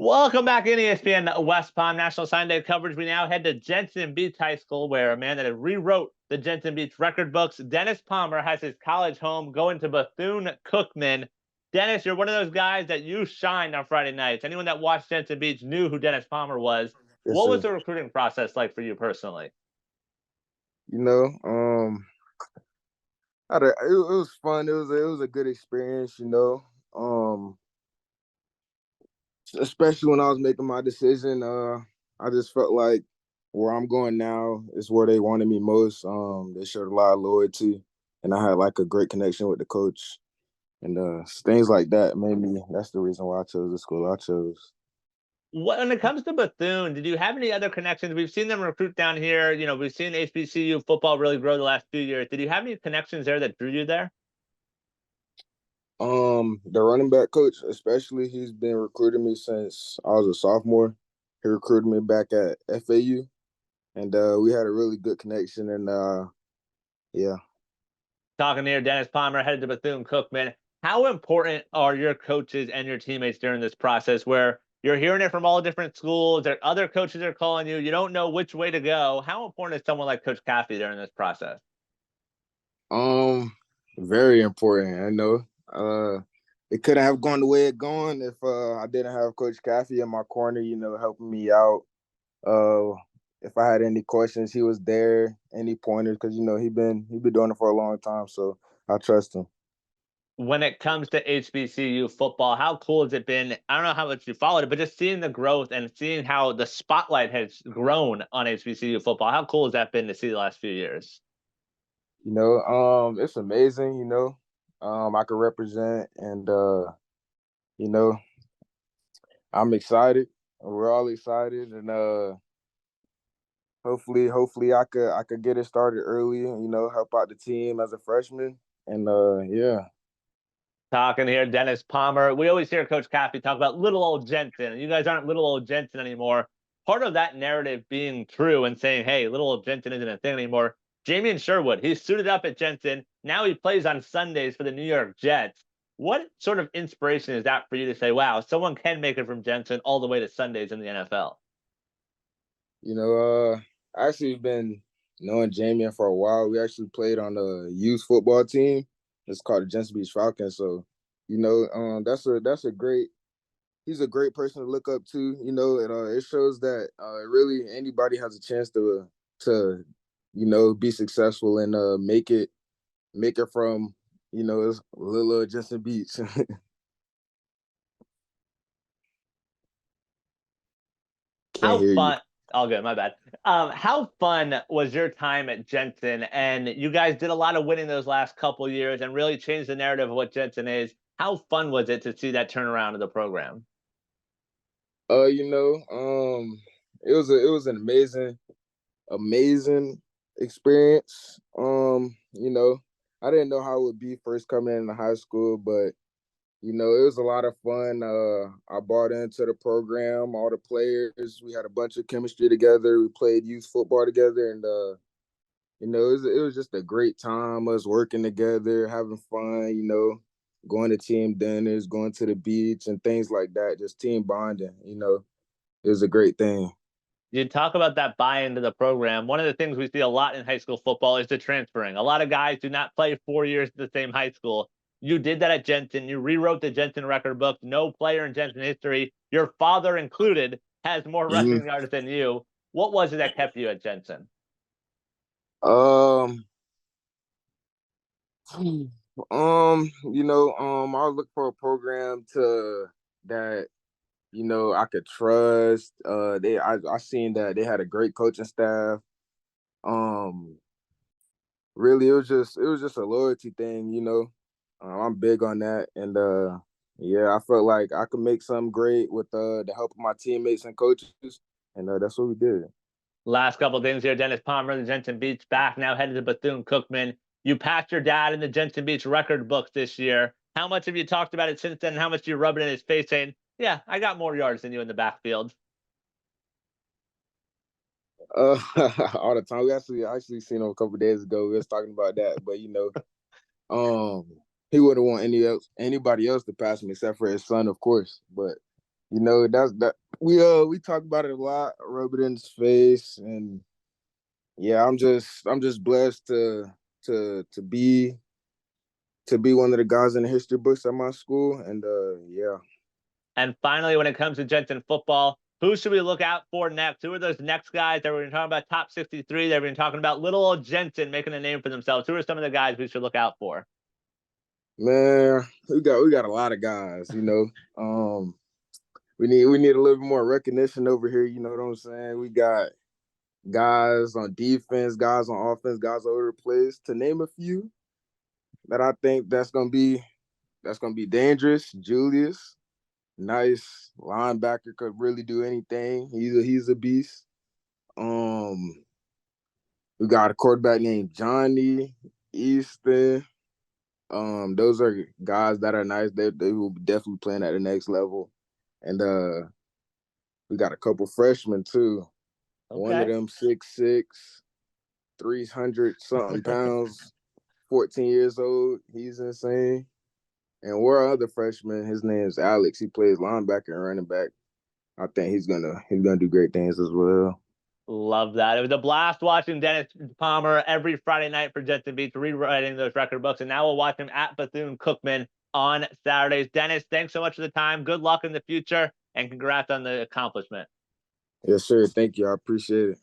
Welcome back in ESPN West Palm National Sign Day coverage. We now head to Jensen Beach High School, where a man that had rewrote the Jensen Beach record books, Dennis Palmer, has his college home going to Bethune Cookman. Dennis, you're one of those guys that you shined on Friday nights. Anyone that watched Jensen Beach knew who Dennis Palmer was. Yes, What was sir. the recruiting process like for you personally? You know, it was fun. It was a good experience. Especially when I was making my decision. I just felt like where I'm going now is where they wanted me most. They showed a lot of loyalty, and I had like a great connection with the coach, and things like that made me. That's the reason why I chose the school I chose. When it comes to Bethune, did you have any other connections? We've seen them recruit down here. We've seen HBCU football really grow the last few years. Did you have any connections there that drew you there? The running back coach, especially, he's been recruiting me since I was a sophomore. He recruited me back at FAU, and we had a really good connection. And yeah, Talking here, Dennis Palmer, headed to Bethune Cookman. How important are your coaches and your teammates during this process where you're hearing it from all different schools, there other coaches are calling you, you don't know which way to go? How important is someone like Coach Caffey during this process? um, very important. I know. It couldn't have gone the way it gone if I didn't have Coach Caffey in my corner. Helping me out. Uh, if I had any questions, he was there. Any pointers, because he been doing it for a long time, so I trust him. When it comes to HBCU football, how cool has it been? I don't know how much you followed it, but just seeing the growth and seeing how the spotlight has grown on HBCU football, how cool has that been to see the last few years? It's amazing. I could represent, and you know, I'm excited. We're all excited, and hopefully, I could get it started early. And, help out the team as a freshman, and yeah. Talking here, Dennis Palmer. We always hear Coach Caffey talk about little old Jensen, and you guys aren't little old Jensen anymore. Part of that narrative being true and saying, hey, little old Jensen isn't a thing anymore. Jamie Sherwood, he's suited up at Jensen. Now he plays on Sundays for the New York Jets. What sort of inspiration is that for you to say, wow, someone can make it from Jensen all the way to Sundays in the NFL? You know, I actually been knowing Jamie for a while. We actually played on a youth football team. It's called the Jensen Beach Falcons. So, that's a great. He's a great person to look up to. It shows that really anybody has a chance to be successful and make it from little Jensen Beach. Can't How hear you. fun? All good, my bad. How fun was your time at Jensen? And you guys did a lot of winning those last couple years and really changed the narrative of what Jensen is. How fun was it to see that turnaround of the program? Uh, you know, um, it was an amazing experience. I didn't know how it would be first coming into high school, but it was a lot of fun. I bought into the program, all the players. We had a bunch of chemistry together. We played youth football together, and it was just a great time. Us working together, having fun. Going to team dinners, going to the beach, and things like that. Just team bonding. It was a great thing. You talk about that buy into the program. One of the things we see a lot in high school football is the transferring. A lot of guys do not play 4 years at the same high school. You did that at Jensen. You rewrote the Jensen record book. No player in Jensen history, your father included, has more Mhm. rushing yards than you. What was it that kept you at Jensen? Um, I was looking for a program to that I could trust. I seen that they had a great coaching staff. Um, really, it was just a loyalty thing. I'm big on that, and yeah, I felt like I could make something great with the help of my teammates and coaches, and that's what we did. Last couple of things here. Dennis Palmer, the Jensen Beach back, now headed to Bethune Cookman. You passed your dad in the Jensen Beach record books this year. How much have you talked about it since then? How much do you rub it in his face saying, yeah, I got more yards than you in the backfield? Uh, all the time. We actually seen him a couple days ago. We was talking about that, but um, he wouldn't want anybody else to pass him except for his son, of course. But You know, that's that we talk about it a lot, rub it in his face, and yeah, I'm just blessed to be one of the guys in the history books at my school, and yeah. And finally, when it comes to Jensen football, who should we look out for next? Who are those next guys that we've been talking about top 63? They've been talking about little old Jensen making a name for themselves. Who are some of the guys we should look out for? Man, we got a lot of guys, you know. We need a little bit more recognition over here, you know what I'm saying? We got guys on defense, guys on offense, guys over the place. To name a few that I think that's gonna be dangerous. Julius, nice linebacker, could really do anything. He's a beast. Um, we got a quarterback named Johnny Easton. Those are guys that are nice. They will be definitely playing at the next level. And we got a couple freshmen too. One of Okay. them 6'6", 300 something pounds, 14 years old. He's insane. And we're other freshman. His name is Alex. He plays linebacker and running back. I think he's gonna do great things as well. Love that. It was a blast watching Dennis Palmer every Friday night for Jensen Beats, rewriting those record books. And now we'll watch him at Bethune Cookman on Saturdays. Dennis, thanks so much for the time. Good luck in the future and congrats on the accomplishment. Yes, sir. Thank you. I appreciate it.